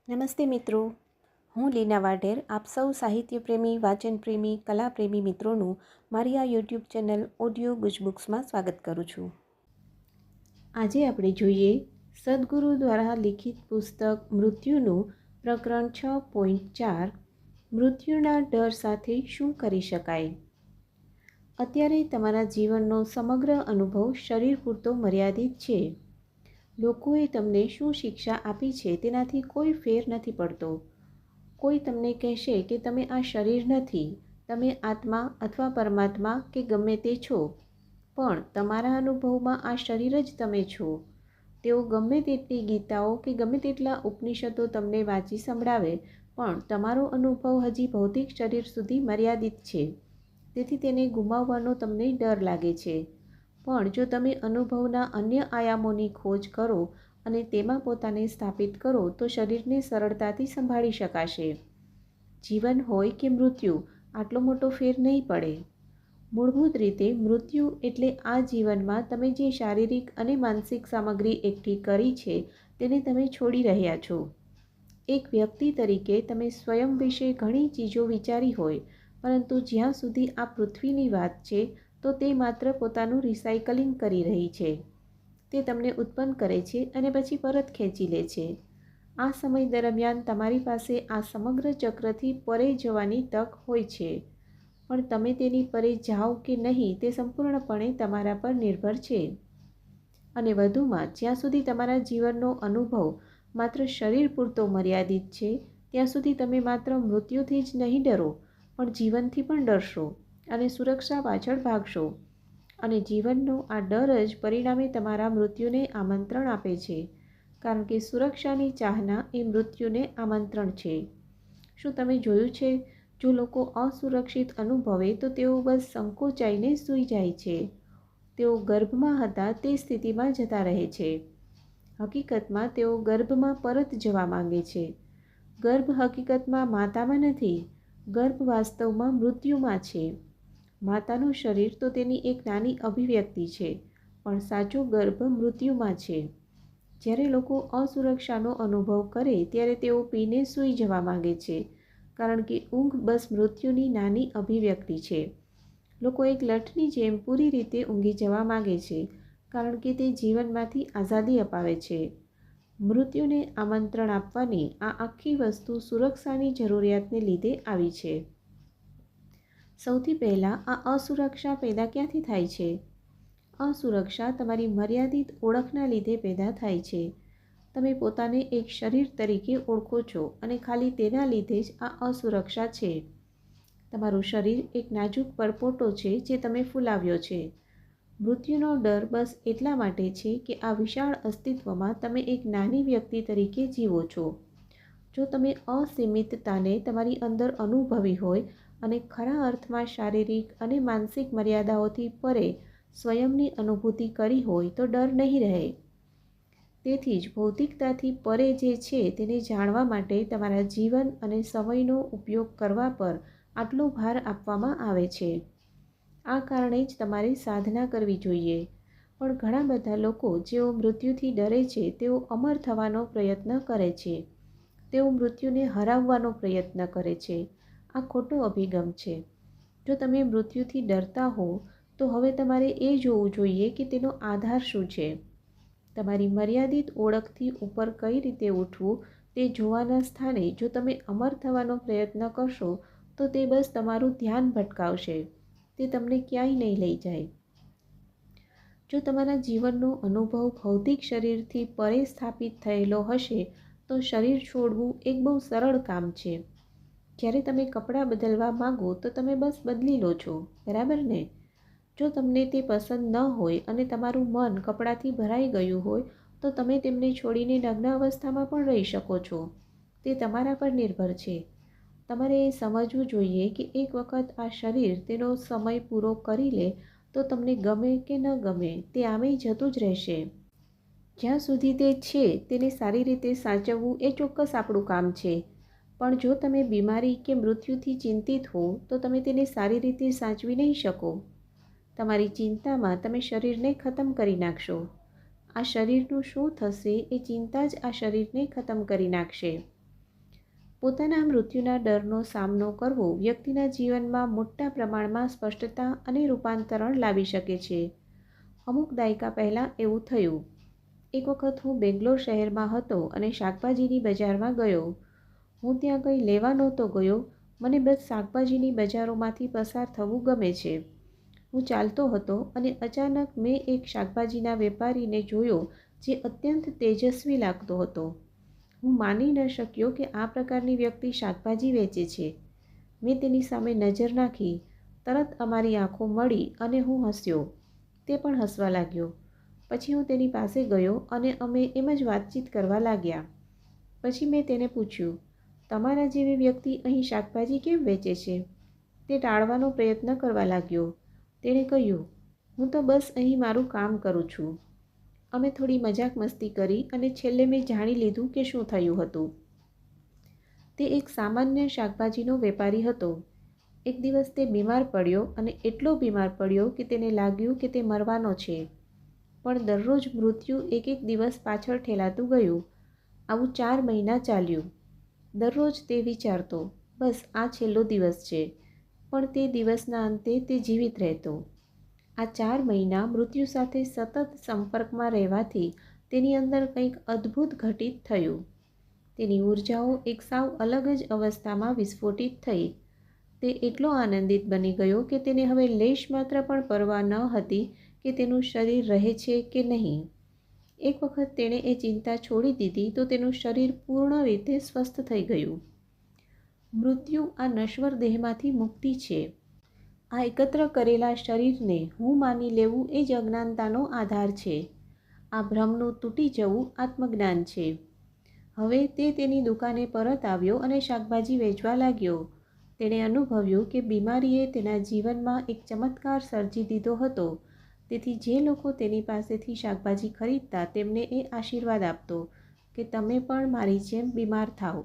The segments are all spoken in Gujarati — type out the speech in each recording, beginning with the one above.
નમસ્તે મિત્રો, હું લીના વાઢેર આપ સૌ સાહિત્ય પ્રેમી, વાચન પ્રેમી, કલા પ્રેમી મિત્રોનું મારી આ યુટ્યુબ ચેનલ ઓડિયો ગુજબુક્સમાં સ્વાગત કરું છું. આજે આપણે જોઈએ સદગુરુ દ્વારા લિખિત પુસ્તક મૃત્યુનું પ્રકરણ 6.4 મૃત્યુના ડર સાથે શું કરી શકાય. અત્યારે તમારા જીવનનો સમગ્ર અનુભવ શરીર પૂરતો મર્યાદિત છે. લોકોએ તમને શું શિક્ષા આપી છે તેનાથી કોઈ ફેર નથી પડતો. કોઈ તમને કહેશે કે તમે આ શરીર નથી, તમે આત્મા અથવા પરમાત્મા કે ગમે તે છો, પણ તમારા અનુભવમાં આ શરીર જ તમે છો. તેઓ ગમે તેટલી ગીતાઓ કે ગમે તેટલા ઉપનિષદો તમને વાંચી સંભળાવે, પણ તમારો અનુભવ હજી ભૌતિક શરીર સુધી મર્યાદિત છે. તેથી તેને ગુમાવવાનો તમને ડર લાગે છે. પણ જો તમે અનુભવના અન્ય આયામોની ખોજ કરો અને તેમાં પોતાને સ્થાપિત કરો તો શરીરને સરળતાથી સંભાળી શકાશે. જીવન હોય કે મૃત્યુ, આટલો મોટો ફેર નહીં પડે. મૂળભૂત રીતે મૃત્યુ એટલે આ જીવનમાં તમે જે શારીરિક અને માનસિક સામગ્રી એકઠી કરી છે તેને તમે છોડી રહ્યા છો. એક વ્યક્તિ તરીકે તમે સ્વયં વિશે ઘણી ચીજો વિચારી હોય, પરંતુ જ્યાં સુધી આ પૃથ્વીની વાત છે તો તે માત્ર પોતાનું રિસાયકલિંગ કરી રહી છે. તે તમને ઉત્પન્ન કરે છે અને પછી પરત ખેંચી લે છે. આ સમય દરમિયાન તમારી પાસે આ સમગ્ર ચક્રથી પરે જવાની તક હોય છે, પણ તમે તેની પરે જાઓ કે નહીં તે સંપૂર્ણપણે તમારા પર નિર્ભર છે. અને વધુમાં, જ્યાં સુધી તમારા જીવનનો અનુભવ માત્ર શરીર પૂરતો મર્યાદિત છે, ત્યાં સુધી તમે માત્ર મૃત્યુથી જ નહીં ડરો, પણ જીવનથી પણ ડરશો અને સુરક્ષા પાછળ ભાગશો. અને જીવનનો આ ડર જ પરિણામે તમારા મૃત્યુને આમંત્રણ આપે છે, કારણ કે સુરક્ષાની ચાહના એ મૃત્યુને આમંત્રણ છે. શું તમે જોયું છે, જો લોકો અસુરક્ષિત અનુભવે તો તેઓ બસ સંકોચાઈને સૂઈ જાય છે. તેઓ ગર્ભમાં હતા તે સ્થિતિમાં જતા રહે છે. હકીકતમાં તેઓ ગર્ભમાં પરત જવા માંગે છે. ગર્ભ હકીકતમાં માતામાં નથી, ગર્ભ વાસ્તવમાં મૃત્યુમાં છે. માતાનું શરીર તો તેની એક નાની અભિવ્યક્તિ છે, પણ સાચો ગર્ભ મૃત્યુમાં છે. જ્યારે લોકો અસુરક્ષાનો અનુભવ કરે ત્યારે તેઓ પીને સૂઈ જવા માંગે છે, કારણ કે ઊંઘ બસ મૃત્યુની નાની અભિવ્યક્તિ છે. લોકો એક લઠની જેમ પૂરી રીતે ઊંઘી જવા માંગે છે, કારણ કે તે જીવનમાંથી આઝાદી અપાવે છે. મૃત્યુને આમંત્રણ આપવાની આ આખી વસ્તુ સુરક્ષાની જરૂરિયાતને લીધે આવી છે. સૌથી પહેલાં આ અસુરક્ષા પેદા ક્યાંથી થાય છે? અસુરક્ષા તમારી મર્યાદિત ઓળખના લીધે પેદા થાય છે. તમે પોતાને એક શરીર તરીકે ઓળખો છો અને ખાલી તેના લીધે જ આ અસુરક્ષા છે. તમારું શરીર એક નાજુક પરપોટો છે જે તમે ફૂલાવ્યો છે. મૃત્યુનો ડર બસ એટલા માટે છે કે આ વિશાળ અસ્તિત્વમાં તમે એક નાની વ્યક્તિ તરીકે જીવો છો. જો તમે અસીમિતતાને તમારી અંદર અનુભવી હોય અને ખરા અર્થમાં શારીરિક અને માનસિક મર્યાદાઓથી પરે સ્વયંની અનુભૂતિ કરી હોય તો ડર નહીં રહે. તેથી જ ભૌતિકતાથી પરે જે છે તેને જાણવા માટે તમારા જીવન અને સમયનો ઉપયોગ કરવા પર આટલો ભાર આપવામાં આવે છે. આ કારણે જ તમારે સાધના કરવી જોઈએ. પણ ઘણા બધા લોકો જેઓ મૃત્યુથી ડરે છે તેઓ અમર થવાનો પ્રયત્ન કરે છે. તેઓ મૃત્યુને હરાવવાનો પ્રયત્ન કરે છે. આ ખોટો અભિગમ છે. જો તમે મૃત્યુથી ડરતા હો તો હવે તમારે એ જોવું જોઈએ કે તેનો આધાર શું છે. તમારી મર્યાદિત ઓળખથી ઉપર કઈ રીતે ઉઠવું તે જોવાના સ્થાને જો તમે અમર થવાનો પ્રયત્ન કરશો તો તે બસ તમારું ધ્યાન ભટકાવશે. તે તમને ક્યાંય નહીં લઈ જાય. જો તમારા જીવનનો અનુભવ ભૌતિક શરીરથી પરે સ્થાપિત થયેલો હશે તો શરીર છોડવું એક બહુ સરળ કામ છે. જ્યારે તમે કપડાં બદલવા માંગો તો તમે બસ બદલી લો છો, બરાબર ને? જો તમને તે પસંદ ન હોય અને તમારું મન કપડાંથી ભરાઈ ગયું હોય તો તમે તેમને છોડીને નગ્ન અવસ્થામાં પણ રહી શકો છો. તે તમારા પર નિર્ભર છે. તમારે એ સમજવું જોઈએ કે એક વખત આ શરીર તેનો સમય પૂરો કરી લે તો તમને ગમે કે ન ગમે તે આમેય જતું જ રહેશે. જ્યાં સુધી તે છે તેને સારી રીતે સાચવવું એ ચોક્કસ આપણું કામ છે. પણ જો તમે બીમારી કે મૃત્યુથી ચિંતિત હો તો તમે તેને સારી રીતે સાચવી નહીં શકો. તમારી ચિંતામાં તમે શરીરને ખતમ કરી નાખશો. આ શરીરનું શું થશે એ ચિંતા જ આ શરીરને ખતમ કરી નાખશે. પોતાના મૃત્યુના ડરનો સામનો કરવો વ્યક્તિના જીવનમાં મોટા પ્રમાણમાં સ્પષ્ટતા અને રૂપાંતરણ લાવી શકે છે. અમુક દાયકા પહેલાં એવું થયું. એક વખત હું બેંગ્લોર શહેરમાં હતો અને શાકભાજીની બજારમાં ગયો. હું ત્યાં કંઈ લેવા નહોતો ગયો. મને બસ શાકભાજીની બજારોમાંથી પસાર થવું ગમે છે. હું ચાલતો હતો અને અચાનક મેં એક શાકભાજીના વેપારીને જોયો જે અત્યંત તેજસ્વી લાગતો હતો. હું માની ન શક્યો કે આ પ્રકારની વ્યક્તિ શાકભાજી વેચે છે. મેં તેની સામે નજર નાખી. તરત અમારી આંખો મળી અને હું હસ્યો. તે પણ હસવા લાગ્યો. પછી હું તેની પાસે ગયો અને અમે એમ જ વાતચીત કરવા લાગ્યા. પછી મેં તેને પૂછ્યું, તમારા જેવી વ્યક્તિ અહીં શાકભાજી કેમ વેચે છે? તે ટાળવાનો પ્રયત્ન કરવા લાગ્યો. તેણે કહ્યું, હું તો બસ અહીં મારું કામ કરું છું. અમે થોડી મજાક મસ્તી કરી અને છેલ્લે મેં જાણી લીધું કે શું થયું હતું. તે એક સામાન્ય શાકભાજીનો વેપારી હતો. એક દિવસ તે બીમાર પડ્યો અને એટલો બીમાર પડ્યો કે તેને લાગ્યું કે તે મરવાનો છે. પણ દરરોજ મૃત્યુ એક એક દિવસ પાછળ ઠેલાતું ગયું. આવું 4 મહિના ચાલ્યું. દરરોજ તે વિચારતો, બસ આ છેલ્લો દિવસ છે. પણ તે દિવસના અંતે તે જીવિત રહેતો. આ 4 મહિના મૃત્યુ સાથે સતત સંપર્કમાં રહેવાથી તેની અંદર કંઈક અદ્ભુત ઘટિત થયું. તેની ઊર્જાઓ એક સાવ અલગ જ અવસ્થામાં વિસ્ફોટિત થઈ. તે એટલો આનંદિત બની ગયો કે તેને હવે લેશ માત્ર પણ પરવા ન હતી કે તેનું શરીર રહે છે કે નહીં. એક વખત તેણે એ ચિંતા છોડી દીધી તો તેનું શરીર પૂર્ણ રીતે સ્વસ્થ થઈ ગયું. મૃત્યુ આ નશ્વર દેહમાંથી મુક્તિ છે. આ એકત્ર કરેલા શરીરને હું માની લેવું એ જ અજ્ઞાનતાનો આધાર છે. આ ભ્રમનું તૂટી જવું આત્મજ્ઞાન છે. હવે તે તેની દુકાને પરત આવ્યો અને શાકભાજી વેચવા લાગ્યો. તેણે અનુભવ્યું કે બીમારીએ તેના જીવનમાં એક ચમત્કાર સર્જી દીધો હતો. તેથી જે લોકો તેની પાસેથી શાકભાજી ખરીદતા તેમને એ આશીર્વાદ આપતો કે તમે પણ મારી જેમ બીમાર થાઓ.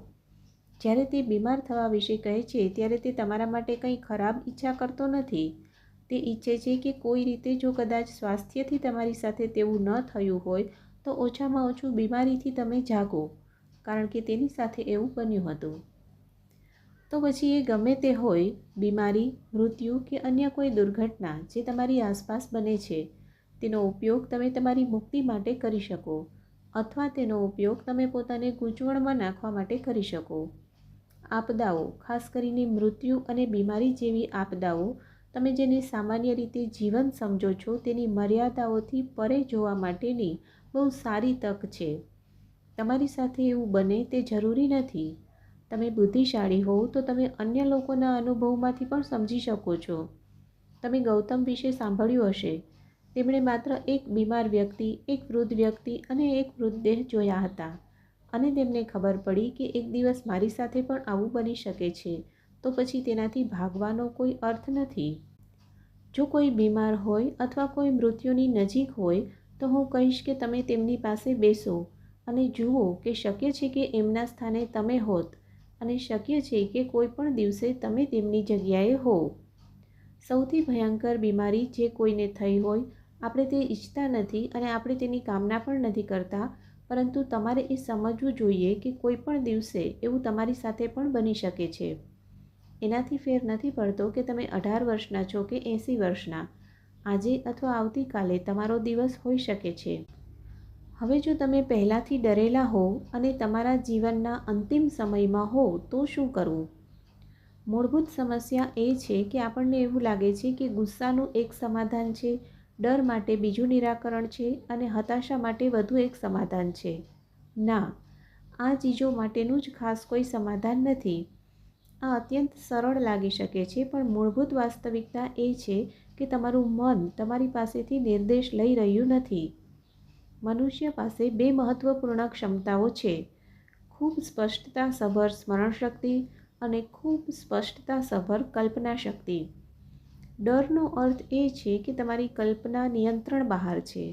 જ્યારે તે બીમાર થવા વિશે કહે છે ત્યારે તે તમારા માટે કંઈ ખરાબ ઈચ્છા કરતો નથી. તે ઈચ્છે છે કે કોઈ રીતે જો કદાચ સ્વાસ્થ્યથી તમારી સાથે તેવું ન થયું હોય તો ઓછામાં ઓછું બીમારીથી તમે જાગો, કારણ કે તેની સાથે એવું બન્યું હતું. તો પછી એ ગમે તે હોય, બીમારી, મૃત્યુ કે અન્ય કોઈ દુર્ઘટના જે તમારી આસપાસ બને છે, તેનો ઉપયોગ તમે તમારી મુક્તિ માટે કરી શકો અથવા તેનો ઉપયોગ તમે પોતાને ગૂંચવણમાં નાખવા માટે કરી શકો. આપદાઓ, ખાસ કરીને મૃત્યુ અને બીમારી જેવી આપદાઓ, તમે જેને સામાન્ય રીતે જીવન સમજો છો તેની મર્યાદાઓથી પરે જોવા માટેની બહુ સારી તક છે. તમારી સાથે એવું બને તે જરૂરી નથી. તમે બુદ્ધિશાળી હોવ તો તમે અન્ય લોકોના અનુભવમાંથી પણ સમજી શકો છો. તમે ગૌતમ વિશે સાંભળ્યું હશે. તેમણે માત્ર એક બીમાર વ્યક્તિ, એક વૃદ્ધ વ્યક્તિ અને એક મૃતદેહ જોયા હતા અને તેમને ખબર પડી કે એક દિવસ મારી સાથે પણ આવું બની શકે છે. તો પછી તેનાથી ભાગવાનો કોઈ અર્થ નથી. જો કોઈ બીમાર હોય અથવા કોઈ મૃત્યુની નજીક હોય તો હું કહીશ કે તમે તેમની પાસે બેસો અને જુઓ કે શક્ય છે કે એમના સ્થાને તમે હોત અને શક્ય છે કે કોઈ પણ દિવસે તમે તેમની જગ્યાએ હો. સૌથી ભયંકર બીમારી જે કોઈને થઈ હોય, આપણે તે ઈચ્છતા નથી અને આપણે તેની કામના પણ નથી કરતા, પરંતુ તમારે એ સમજવું જોઈએ કે કોઈ પણ દિવસે એવું તમારી સાથે પણ બની શકે છે. એનાથી ફેર નથી પડતો કે તમે 18 વર્ષના છો કે 80 વર્ષના. આજે અથવા આવતીકાલે તમારો દિવસ હોઈ શકે છે. હવે જો તમે પહેલાંથી ડરેલા હો અને તમારા જીવનના અંતિમ સમયમાં હો તો શું કરવું? મૂળભૂત સમસ્યા એ છે કે આપણને એવું લાગે છે કે ગુસ્સાનું એક સમાધાન છે, ડર માટે બીજું નિરાકરણ છે અને હતાશા માટે વધુ એક સમાધાન છે. ના, આ ચીજો માટેનું જ ખાસ કોઈ સમાધાન નથી. આ અત્યંત સરળ લાગી શકે છે, પણ મૂળભૂત વાસ્તવિકતા એ છે કે તમારું મન તમારી પાસેથી નિર્દેશ લઈ રહ્યું નથી. મનુષ્ય પાસે 2 મહત્વપૂર્ણ ક્ષમતાઓ છે: ખૂબ સ્પષ્ટતાસભર સ્મરણશક્તિ અને ખૂબ સ્પષ્ટતાસભર કલ્પના શક્તિ. ડરનો અર્થ એ છે કે તમારી કલ્પના નિયંત્રણ બહાર છે.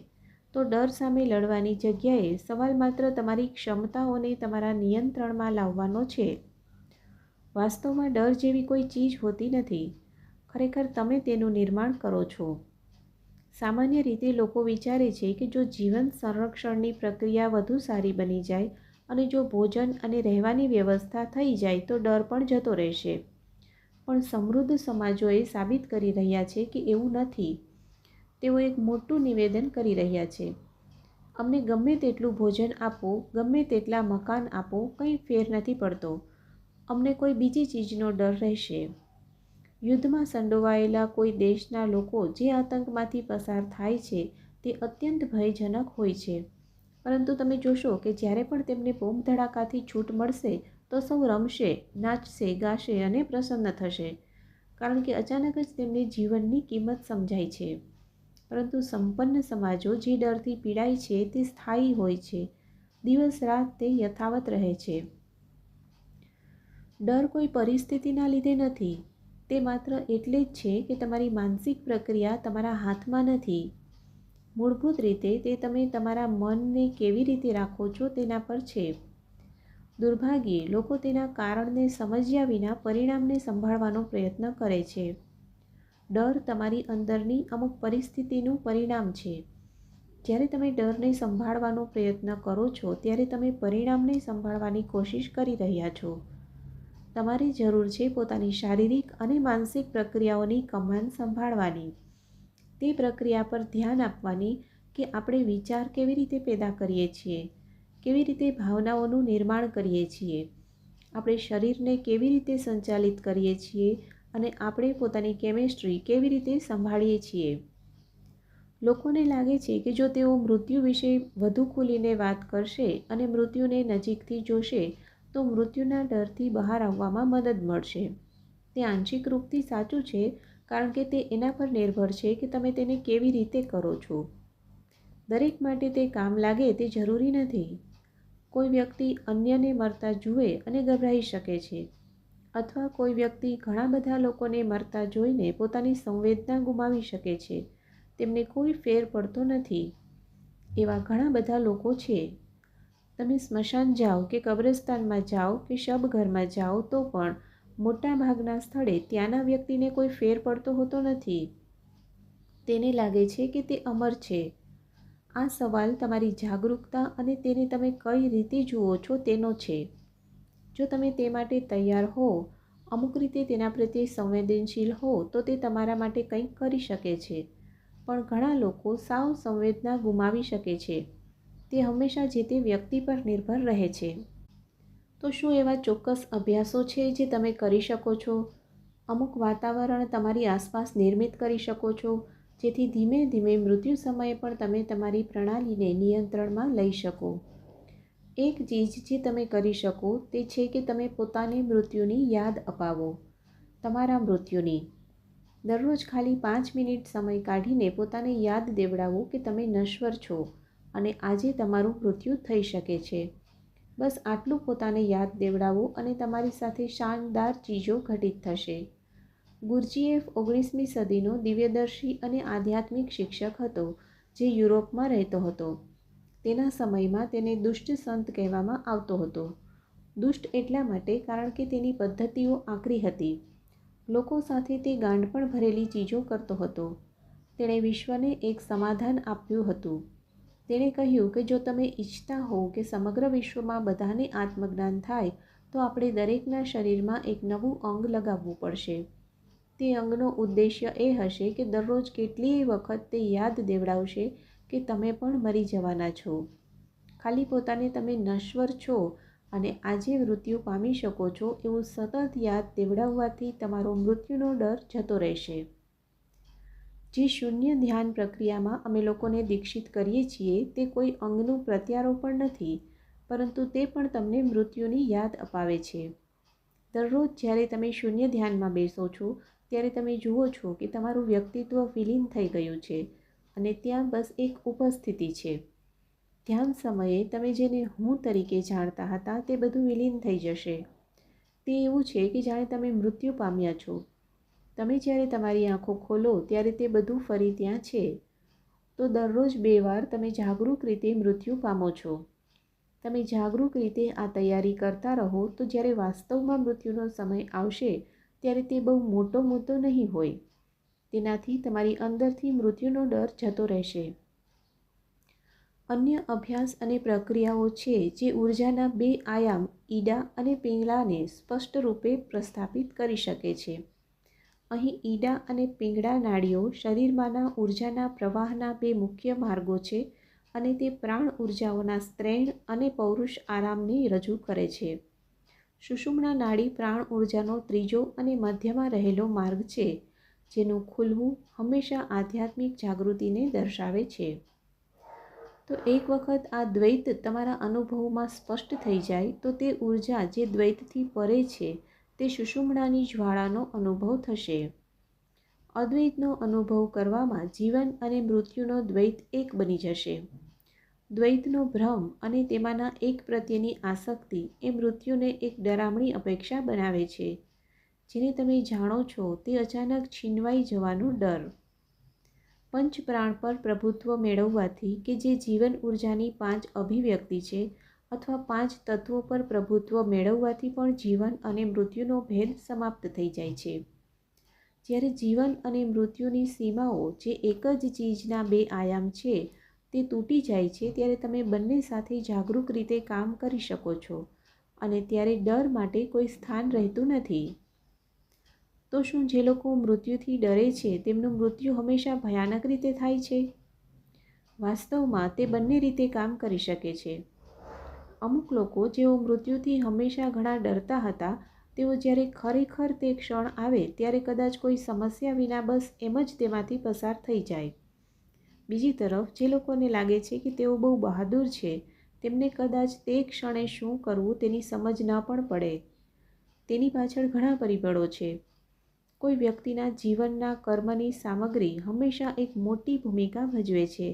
તો ડર સામે લડવાની જગ્યાએ સવાલ માત્ર તમારી ક્ષમતાઓને તમારા નિયંત્રણમાં લાવવાનો છે. વાસ્તવમાં ડર જેવી કોઈ ચીજ હોતી નથી. ખરેખર તમે તેનું નિર્માણ કરો છો. સામાન્ય રીતે લોકો વિચારે છે કે જો જીવન સંરક્ષણની પ્રક્રિયા વધુ સારી બની જાય અને જો ભોજન અને રહેવાની વ્યવસ્થા થઈ જાય તો ડર પણ જતો રહેશે. પણ સમૃદ્ધ સમાજોએ સાબિત કરી રહ્યા છે કે એવું નથી. તેઓ એક મોટું નિવેદન કરી રહ્યા છે, અમને ગમે તેટલું ભોજન આપો, ગમે તેટલા મકાન આપો, કંઈ ફેર નથી પડતો. અમને કોઈ બીજી ચીજનો ડર રહેશે. યુદ્ધમાં સંડોવાયેલા કોઈ દેશના લોકો જે આતંકમાંથી પસાર થાય છે તે અત્યંત ભયજનક હોય છે. પરંતુ તમે જોશો કે જ્યારે પણ તેમને બોમ્બ ધડાકાથી છૂટ મળશે તો સૌ રમશે, નાચશે, ગાશે અને પ્રસન્ન થશે, કારણ કે અચાનક જ તેમને જીવનની કિંમત સમજાય છે. પરંતુ સંપન્ન સમાજો જે ડરથી પીડાય છે તે સ્થાયી હોય છે. દિવસ રાત તે યથાવત રહે છે. ડર કોઈ પરિસ્થિતિના લીધે નથી. તે માત્ર એટલે જ છે કે તમારી માનસિક પ્રક્રિયા તમારા હાથમાં નથી. મૂળભૂત રીતે તે તમે તમારા મનને કેવી રીતે રાખો છો તેના પર છે. દુર્ભાગ્યે લોકો તેના કારણને સમજ્યા વિના પરિણામને સંભાળવાનો પ્રયત્ન કરે છે. ડર તમારી અંદરની અમુક પરિસ્થિતિનું પરિણામ છે. જ્યારે તમે ડરને સંભાળવાનો પ્રયત્ન કરો છો ત્યારે તમે પરિણામને સંભાળવાની કોશિશ કરી રહ્યા છો. તમારી જરૂર છે પોતાની શારીરિક અને માનસિક પ્રક્રિયાઓની કમાન સંભાળવાની. તે પ્રક્રિયા પર ધ્યાન આપવાની કે આપણે વિચાર કેવી રીતે પેદા કરીએ છીએ, કેવી રીતે ભાવનાઓનું નિર્માણ કરીએ છીએ, આપણે શરીરને કેવી રીતે સંચાલિત કરીએ છીએ અને આપણે પોતાની કેમેસ્ટ્રી કેવી રીતે સંભાળીએ છીએ. લોકોને લાગે છે કે જો તેઓ મૃત્યુ વિશે વધુ ખુલીને વાત કરશે અને મૃત્યુને નજીકથી જોશે તો મૃત્યુના ડરથી બહાર આવવામાં મદદ મળશે. તે આંશિક રૂપથી સાચું છે, કારણ કે તે એના પર નિર્ભર છે કે તમે તેને કેવી રીતે કરો છો. દરેક માટે તે કામ લાગે તે જરૂરી નથી. કોઈ વ્યક્તિ અન્યને મરતા જુએ અને ગભરાઈ શકે છે, અથવા કોઈ વ્યક્તિ ઘણા બધા લોકોને મરતા જોઈને પોતાની સંવેદના ગુમાવી શકે છે. તેમને કોઈ ફેર પડતો નથી. એવા ઘણા બધા લોકો છે. તમે સ્મશાન જાઓ કે કબ્રસ્તાનમાં જાઓ કે શબઘરમાં જાઓ તો પણ મોટા ભાગના સ્થળે ત્યાંના વ્યક્તિને કોઈ ફેર પડતો હોતો નથી. તેને લાગે છે કે તે અમર છે. આ સવાલ તમારી જાગરૂકતા અને તેને તમે કઈ રીતે જુઓ છો તેનો છે. જો તમે તે માટે તૈયાર હો, અમુક રીતે તેના પ્રત્યે સંવેદનશીલ હો તો તે તમારા માટે કંઈક કરી શકે છે. પણ ઘણા લોકો સાવ સંવેદના ગુમાવી શકે છે. તે હંમેશા જે તે વ્યક્તિ પર નિર્ભર રહે છે. તો શું એવા ચોક્કસ અભ્યાસો છે જે તમે કરી શકો છો? અમુક વાતાવરણ તમારી આસપાસ નિર્મિત કરી શકો છો, જેથી ધીમે ધીમે મૃત્યુ સમયે પણ તમે તમારી પ્રણાલીને નિયંત્રણમાં લઈ શકો. એક ચીજ જે તમે કરી શકો તે છે કે તમે પોતાને મૃત્યુની યાદ અપાવો. તમારા મૃત્યુની. દરરોજ ખાલી 5 મિનિટ સમય કાઢીને પોતાને યાદ દેવડાવો કે તમે નશ્વર છો અને આજે તમારું મૃત્યુ થઈ શકે છે. બસ આટલું પોતાને યાદ દેવડાવો અને તમારી સાથે શાનદાર ચીજો ઘટિત થશે. ગુરજીએફ 19મી સદીનો દિવ્યદર્શી અને આધ્યાત્મિક શિક્ષક હતો જે યુરોપમાં રહેતો હતો. તેના સમયમાં તેને દુષ્ટ સંત કહેવામાં આવતો હતો. દુષ્ટ એટલા માટે કારણ કે તેની પદ્ધતિઓ આકરી હતી. લોકો સાથે તે ગાંડપણ ભરેલી ચીજો કરતો હતો. તેણે વિશ્વને એક સમાધાન આપ્યું હતું. તેણે કહ્યું કે જો તમે ઈચ્છતા હો કે સમગ્ર વિશ્વમાં બધાને આત્મજ્ઞાન થાય તો આપણે દરેકના શરીરમાં એક નવું અંગ લગાવવું પડશે. તે અંગનો ઉદ્દેશ્ય એ હશે કે દરરોજ કેટલીય વખત તે યાદ દેવડાવશે કે તમે પણ મરી જવાના છો. ખાલી પોતાને તમે નશ્વર છો અને આજે મૃત્યુ પામી શકો છો એવું સતત યાદ દેવડાવવાથી તમારો મૃત્યુનો ડર જતો રહેશે. જે શૂન્ય ધ્યાન પ્રક્રિયામાં અમે લોકોને દીક્ષિત કરીએ છીએ તે કોઈ અંગનું પ્રત્યારોપણ નથી, પરંતુ તે પણ તમને મૃત્યુની યાદ અપાવે છે. દરરોજ જ્યારે તમે શૂન્ય ધ્યાનમાં બેસો છો ત્યારે તમે જુઓ છો કે તમારું વ્યક્તિત્વ વિલીન થઈ ગયું છે અને ત્યાં બસ એક ઉપસ્થિતિ છે. ધ્યાન સમયે તમે જેને હું તરીકે જાણતા હતા તે બધું વિલીન થઈ જશે. તે એવું છે કે જાણે તમે મૃત્યુ પામ્યા છો. તમે જ્યારે તમારી આંખો ખોલો ત્યારે તે બધું ફરી ત્યાં છે. તો દરરોજ 2 વાર તમે જાગૃત રીતે મૃત્યુ પામો છો. તમે જાગૃત રીતે આ તૈયારી કરતા રહો તો જ્યારે વાસ્તવમાં મૃત્યુનો સમય આવશે ત્યારે તે બહુ મોટો મુદ્દો નહીં હોય. તેનાથી તમારી અંદરથી મૃત્યુનો ડર જતો રહેશે. અન્ય અભ્યાસ અને પ્રક્રિયાઓ છે જે ઉર્જાના બે આયામ ઈડા અને પિંગળાને સ્પષ્ટ રૂપે પ્રસ્થાપિત કરી શકે છે. અહીં ઈડા અને પિંગળા નાડીઓ શરીરમાંના ઉર્જાના પ્રવાહના બે મુખ્ય માર્ગો છે અને તે પ્રાણ ઉર્જાઓના સ્ત્રૈણ અને પૌરુષ આરામને રજૂ કરે છે. સુષુમ્ના નાડી પ્રાણ ઉર્જાનો ત્રીજો અને મધ્યમાં રહેલો માર્ગ છે, જેનું ખુલવું હંમેશા આધ્યાત્મિક જાગૃતિને દર્શાવે છે. તો એક વખત આ દ્વૈત તમારા અનુભવમાં સ્પષ્ટ થઈ જાય તો તે ઉર્જા જે દ્વૈતથી પરે છે તે સુષુમ્નાની જ્વાળાનો અનુભવ થશે. અદ્વૈતનો અનુભવ કરવામાં જીવન અને મૃત્યુનો દ્વૈત એક બની જશે. દ્વૈતનો ભ્રમ અને તેમાંના એક પ્રત્યેની આસક્તિ એ મૃત્યુને એક ડરામણી અપેક્ષા બનાવે છે, જેને તમે જાણો છો તે અચાનક છીનવાઈ જવાનો ડર. પંચપ્રાણ પર પ્રભુત્વ મેળવવાથી કે જે જીવન ઉર્જાની 5 અભિવ્યક્તિ છે અથવા 5 તત્વો પર પ્રભુત્વ મેળવવાથી પણ જીવન અને મૃત્યુનો ભેદ સમાપ્ત થઈ જાય છે. જ્યારે જીવન અને મૃત્યુની સીમાઓ જે એક જ ચીજના બે આયામ છે તે તૂટી જાય છે ત્યારે તમે બંને સાથે જાગૃત રીતે કામ કરી શકો છો અને ત્યારે ડર માટે કોઈ સ્થાન રહેતું નથી. તો શું જે લોકો મૃત્યુથી ડરે છે તેમનું મૃત્યુ હંમેશા ભયાનક રીતે થાય છે? વાસ્તવમાં તે બંને રીતે કામ કરી શકે છે. અમુક લોકો જેઓ મૃત્યુથી હંમેશા ઘણા ડરતા હતા, તેઓ જ્યારે ખરેખર તે ક્ષણ આવે ત્યારે કદાચ કોઈ સમસ્યા વિના બસ એમ જ તેમાંથી પસાર થઈ જાય. બીજી તરફ જે લોકોને લાગે છે કે તેઓ બહુ બહાદુર છે, તેમને કદાચ તે ક્ષણે શું કરવું તેની સમજ ન પણ પડે. તેની પાછળ ઘણા પરિબળો છે. કોઈ વ્યક્તિના જીવનના કર્મની સામગ્રી હંમેશા એક મોટી ભૂમિકા ભજવે છે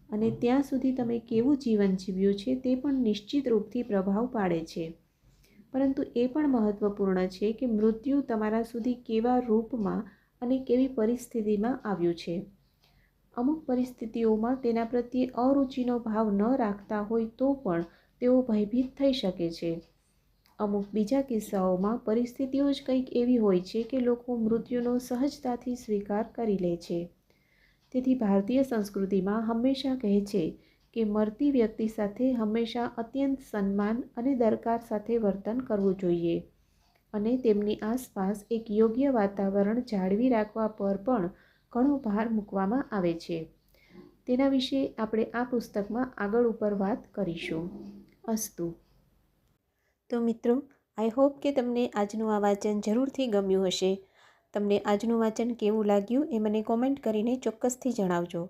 અને ત્યાં સુધી તમે કેવું જીવન જીવ્યું છે તે પણ નિશ્ચિત રૂપથી પ્રભાવ પાડે છે. પરંતુ એ પણ મહત્વપૂર્ણ છે કે મૃત્યુ તમારા સુધી કેવા રૂપમાં અને કેવી પરિસ્થિતિમાં આવ્યું છે. અમુક પરિસ્થિતિઓમાં તેના પ્રત્યે અરુચિનો ભાવ ન રાખતા હોય તો પણ તેઓ ભયભીત થઈ શકે છે. અમુક બીજા કિસ્સાઓમાં પરિસ્થિતિઓ જ કંઈક એવી હોય છે કે લોકો મૃત્યુનો સહજતાથી સ્વીકાર કરી લે છે. તેથી ભારતીય સંસ્કૃતિમાં હંમેશા કહે છે કે મરતી વ્યક્તિ સાથે હંમેશા અત્યંત સન્માન અને દરકાર સાથે વર્તન કરવું જોઈએ અને તેમની આસપાસ એક યોગ્ય વાતાવરણ જાળવી રાખવા પર પણ ઘણો ભાર મૂકવામાં આવે છે. તેના વિશે આપણે આ પુસ્તકમાં આગળ ઉપર વાત કરીશું. અસ્તુ. તો મિત્રો, આઈ હોપ કે તમને આજનું આ વાંચન જરૂરથી ગમ્યું હશે. તમને આજનું વાંચન કેવું લાગ્યું એ મને કોમેન્ટ કરીને ચોક્કસથી જણાવજો.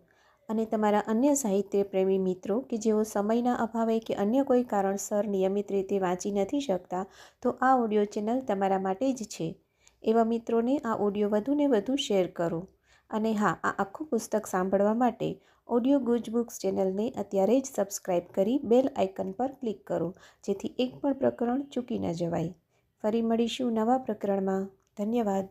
અને તમારા અન્ય સાહિત્ય પ્રેમી મિત્રો કે જેઓ સમયના અભાવે કે અન્ય કોઈ કારણસર નિયમિત રીતે વાંચી નથી શકતા, તો આ ઓડિયો ચેનલ તમારા માટે જ છે. એવા મિત્રોને આ ઓડિયો વધુને વધુ શેર કરો. અને હા, આ આખું પુસ્તક સાંભળવા માટે ઓડિયો ગુજ બુક્સ ચેનલને અત્યારે જ સબસ્ક્રાઈબ કરી બેલ આઇકન પર ક્લિક કરો, જેથી એક પણ પ્રકરણ ચૂકી ન જવાય. ફરી મળીશું નવા પ્રકરણમાં. ધન્યવાદ.